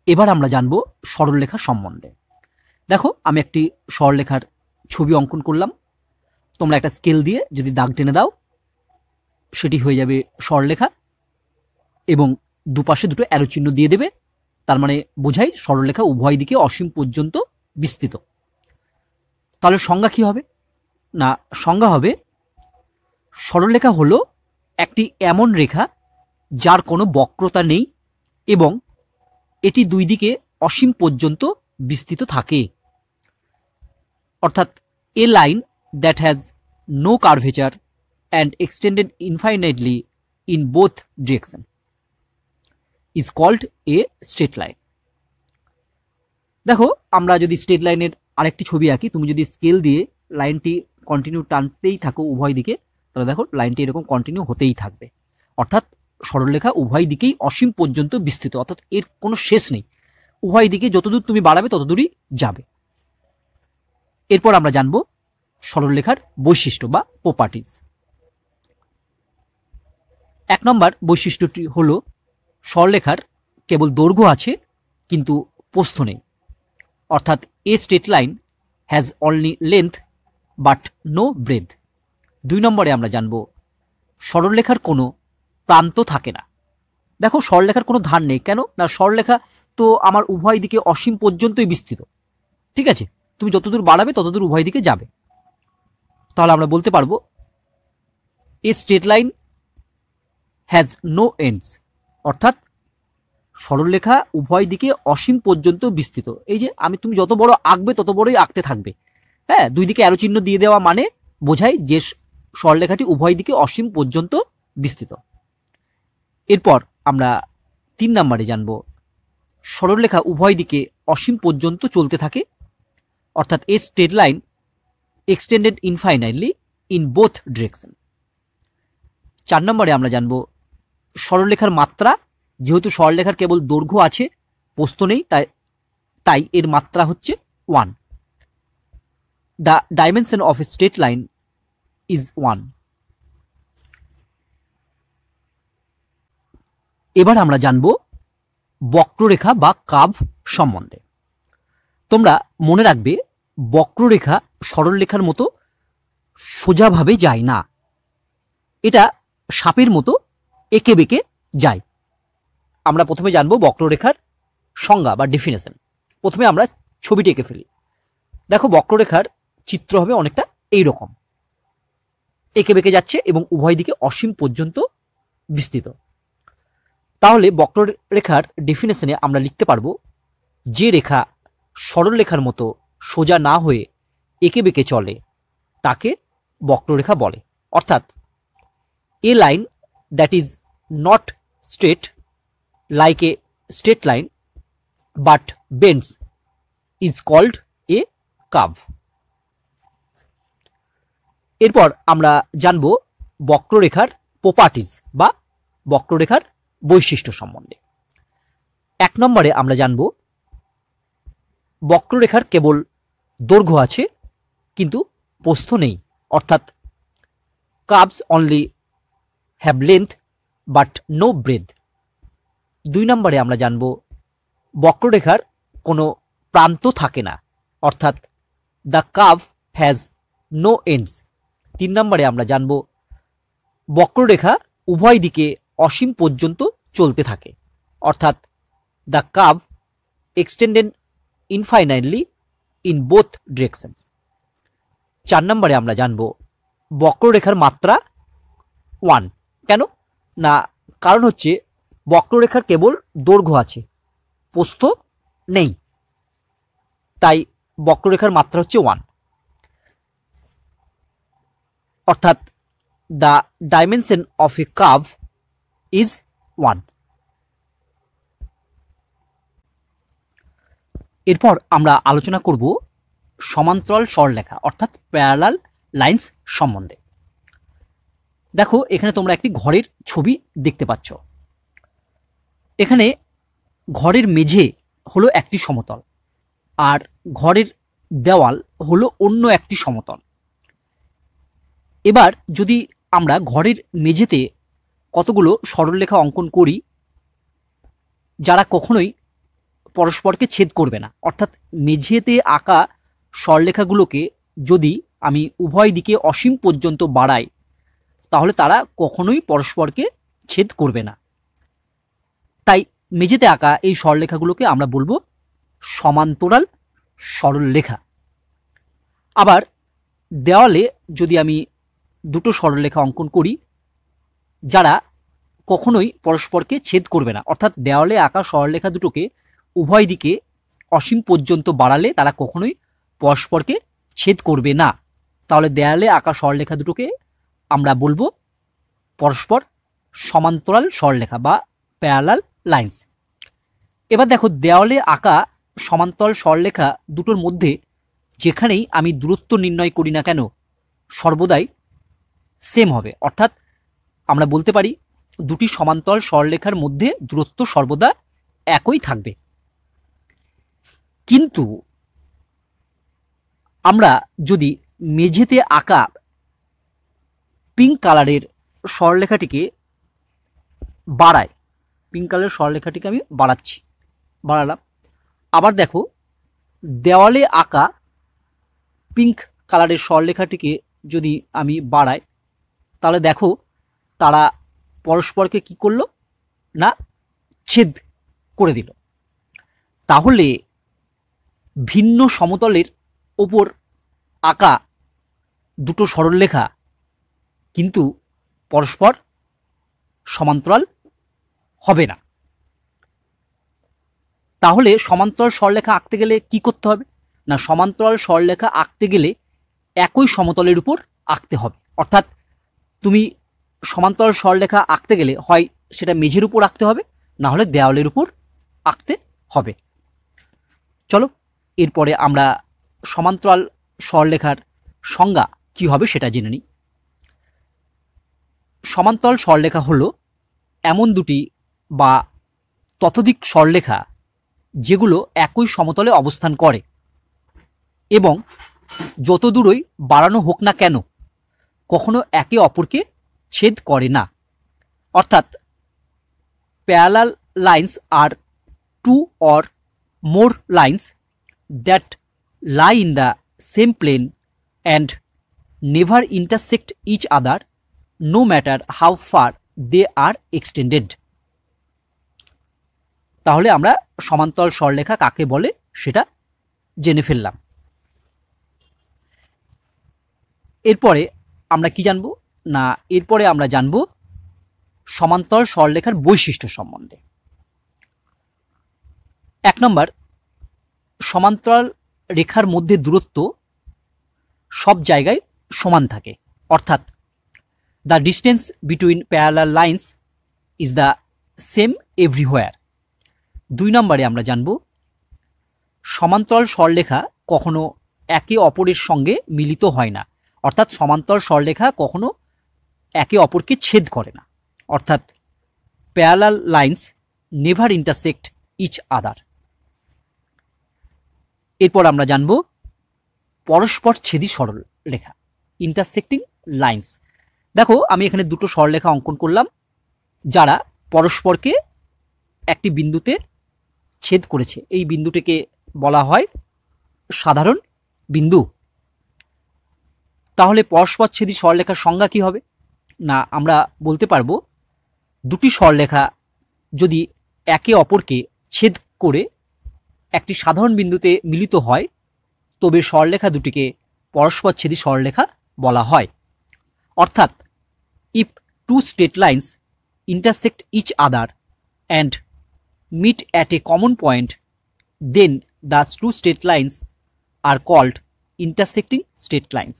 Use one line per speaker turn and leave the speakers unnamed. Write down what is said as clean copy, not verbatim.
এবার আমরা জানবো সরলরেখা সম্বন্ধে। দেখো আমি একটি সরলরেখার ছবি অঙ্কন করলাম। তোমরা একটা স্কেল দিয়ে যদি দাগ টেনে দাও সেটি হয়ে যাবে সরলরেখা এবং দুপাশে দুটো অ্যারো চিহ্ন দিয়ে দেবে, তার মানে বোঝাই সরলরেখা উভয় দিকে অসীম পর্যন্ত বিস্তৃত। তাহলে সংজ্ঞা কি হবে? না, সংজ্ঞা হবে সরলরেখা হলো একটি এমন রেখা যার কোনো বক্রতা নেই এবং এটি দুই দিকে অসীম পর্যন্ত বিস্তৃত থাকে। অর্থাৎ a line that has no curvature and extended infinitely in both direction is called a straight line. দেখো আমরা যদি স্ট্রেট লাইনের আরেকটি ছবি আঁকি, তুমি যদি স্কেল দিয়ে লাইনটি কন্টিনিউ টানতেই থাকো উভয় দিকে, তাহলে দেখো লাইনটি এরকম কন্টিনিউ হতেই থাকবে। অর্থাৎ সরলরেখা উভয় দিকেই অসীম পর্যন্ত বিস্তৃত, অর্থাৎ এর কোনো শেষ নেই, উভয় দিকে যতদূর তুমি বাড়াবে ততদূরই যাবে। এরপর আমরা জানবো সরলরেখার বৈশিষ্ট্য বা প্রপার্টিজ। 1 নম্বর বৈশিষ্ট্যটি হলো সরলরেখার কেবল দৈর্ঘ্য আছে কিন্তু প্রস্থ নেই, অর্থাৎ a straight line has only length but no breadth. 2 নম্বরে আমরা জানবো সরলরেখার কোনো প্রান্ত থাকে না। দেখো সরলরেখার কোনো ধার নেই, কেন না সরলরেখা তো আমার উভয় দিকে অসীম পর্যন্তই বিস্তৃত, ঠিক আছে, তুমি যতদূর বাড়াবে ততদূর উভয় দিকে যাবে। তাহলে আমরা বলতে পারবো a straight line has no ends, অর্থাৎ সরলরেখা উভয় দিকে অসীম পর্যন্ত বিস্তৃত। এই যে তুমি যত বড় আঁকবে তত বড়ই আঁকতে থাকবে, হ্যাঁ, দুই দিকে অ্যারো চিহ্ন দিয়ে দেওয়া মানে বোঝায় যে সরলরেখাটি উভয় দিকে অসীম পর্যন্ত বিস্তৃত। এরপর আমরা 3 নম্বরে জানবো সরলরেখা উভয় দিকে অসীম পর্যন্ত চলতে থাকে, অর্থাৎ a straight line extended infinitely in both direction. 4 নম্বরে আমরা জানবো সরলরেখার মাত্রা, যেহেতু সরলরেখার কেবল দৈর্ঘ্য আছে প্রস্থ নেই, তাই এর মাত্রা হচ্ছে 1। The dimension of A straight line is 1। এবার আমরা জানবো বক্ররেখা বা কার্ভ সম্বন্ধে। তোমরা মনে রাখবে বক্ররেখা সরলরেখার মতো সোজাভাবে যায় না, এটা সাপের মতো এঁকে বেঁকে যায়। আমরা প্রথমে জানবো বক্ররেখার সংজ্ঞা বা ডেফিনেশন। প্রথমে আমরা ছবিটি এঁকে ফেলি। দেখো বক্ররেখার চিত্র হবে অনেকটা এইরকম, এঁকে বেঁকে যাচ্ছে এবং উভয় দিকে অসীম পর্যন্ত বিস্তৃত। তাহলে বক্ররেখার ডেফিনেশনে আমরা লিখতে পারবো যে রেখা সরলরেখার মতো সোজা না হয়ে এঁকে বেঁকে চলে তাকে বক্ররেখা বলে। অর্থাৎ a line that is not straight like a straight line but bends is called a curve. এরপর আমরা জানবো বক্ররেখার প্রপার্টিজ বা বক্ররেখার বৈশিষ্ট্য সম্বন্ধে। 1 নম্বরে আমরা জানবো বক্ররেখার কেবল দৈর্ঘ্য আছে কিন্তু প্রস্থ নেই, অর্থাৎ curves only have length but no breadth. 2 নম্বরে আমরা জানবো বক্ররেখার কোনো প্রান্ত থাকে না, অর্থাৎ the curve has no ends. 3 নম্বরে আমরা জানবো বক্ররেখা উভয় দিকে অসীম পর্যন্ত চলতে থাকে, অর্থাৎ the curve extended infinitely in both direction. 4 নম্বরে আমরা জানবো বক্ররেখার মাত্রা 1। কেন না, কারণ হচ্ছে বক্ররেখার কেবল দৈর্ঘ্য আছে প্রস্থ নেই, তাই বক্ররেখার মাত্রা হচ্ছে 1, অর্থাৎ the dimension of a curve is 1। এরপর আমরা আলোচনা করব সমান্তরাল সরলরেখা অর্থাৎ প্যারালাল লাইন্স সম্বন্ধে। দেখো এখানে তোমরা একটি ঘরের ছবি দেখতে পাচ্ছ। এখানে ঘরের মেঝে হলো একটি সমতল আর ঘরের দেওয়াল হলো অন্য একটি সমতল। এবার যদি আমরা ঘরের মেঝেতে কতগুলো সরলরেখা অঙ্কন করি যারা কখনোই পরস্পরকে ছেদ করবে না। অর্থাৎ মেঝেতে আঁকা সরলরেখাগুলোকে যদি আমি উভয় দিকে অসীম পর্যন্ত বাড়াই তাহলে তারা কখনোই পরস্পরকে ছেদ করবে না। তাই মেঝেতে আঁকা এই সরলরেখাগুলোকে আমরা বলবো সমান্তরাল সরলরেখা। আবার দেওয়ালে যদি আমি দুটো সরলরেখা অঙ্কন করি যারা কখনোই পরস্পরকে ছেদ করবে না, অর্থাৎ দেওয়ালে আঁকা সরলরেখা দুটোকে উভয় দিকে অসীম পর্যন্ত বাড়ালে তারা কখনোই পরস্পরকে ছেদ করবে না, তাহলে দেওয়ালে আঁকা সরলরেখা দুটোকে আমরা বলবো পরস্পর সমান্তরাল সরলরেখা বা প্যারালাল লাইন্স। এবার দেখো, দেওয়ালে আঁকা সমান্তরাল সরলরেখা দুটোর মধ্যে যেখানেই আমি দূরত্ব নির্ণয় করি না কেন সর্বদাই সেম হবে। অর্থাৎ আমরা বলতে পারি দুটি সমান্তরাল সরলরেখার মধ্যে দূরত্ব সর্বদা একই থাকবে। কিন্তু আমরা যদি মেঝেতে আঁকা পিঙ্ক কালারের সরলরেখাটিকে বাড়াই, পিঙ্ক কালারের সরলরেখাটিকে আমি বাড়ালাম, আবার দেখো দেওয়ালে আঁকা পিঙ্ক কালারের সরলরেখাটিকে যদি আমি বাড়াই তাহলে দেখো তারা পরস্পরকে কি করলো না ছেদ করে দিল। তাহলে ভিন্ন সমতলের ওপর আঁকা দুটো সরলরেখা কিন্তু পরস্পর সমান্তরাল হবে না। তাহলে সমান্তরাল সরলরেখা আঁকতে গেলে কি করতে হবে না, সমান্তরাল সরলরেখা আঁকতে গেলে একই সমতলের উপর আঁকতে হবে। অর্থাৎ তুমি সমান্তরাল সরলরেখা আঁকতে গেলে হয় সেটা মেঝের উপর আঁকতে হবে, না হলে দেওয়ালের উপর আঁকতে হবে। চলো এরপরে আমরা সমান্তরাল সরলরেখার সংজ্ঞা কি হবে সেটা জেনে নিই। সমান্তরাল সরলরেখা হলো এমন দুটি বা ততোধিক সরলরেখা যেগুলো একই সমতলে অবস্থান করে এবং যত দূরই বাড়ানো হোক না কেন কখনো একে অপরকে ছেদ করে না। অর্থাৎ parallel lines are two or more lines that lie in the same plane and never intersect each other no matter how far they are extended. তাহলে আমরা সমান্তরাল সরলরেখা কাকে বলে সেটা জেনে ফেললাম। এরপরে আমরা কি জানবো না, এরপরে আমরা জানবো সমান্তরাল সরলরেখার বৈশিষ্ট্য সম্বন্ধে। 1 নম্বর, সমান্তরাল রেখার মধ্যে দূরত্ব সব জায়গায় সমান থাকে, অর্থাৎ the distance between parallel lines is the same everywhere. 2 নম্বরে আমরা জানব সমান্তরাল সরলরেখা কখনো একে অপরের সঙ্গে মিলিত হয় না, অর্থাৎ সমান্তরাল সরলরেখা কখনো একে অপরকে ছেদ করে না, অর্থাৎ parallel lines never intersect each other. এরপর আমরা জানব পরস্পর ছেদি সরলরেখা, ইন্টারসেক্টিং লাইন্স। দেখো আমি এখানে দুটো সরলরেখা অঙ্কন করলাম যারা পরস্পরকে একটি বিন্দুতে ছেদ করেছে। এই বিন্দুটিকে বলা হয় সাধারণ বিন্দু। তাহলে পরস্পর ছেদি সরলরেখার সংজ্ঞা কি হবে না, আমরা বলতে পারবো দুটি সরলরেখা যদি একে অপরকে ছেদ করে একটি সাধারণ বিন্দুতে মিলিত হয় তবে সরলরেখা দুটিকে পরস্পর ছেদি সরলরেখা বলা হয়। অর্থাৎ if two straight lines intersect each other and meet at a common point, then the two straight lines are called intersecting straight lines.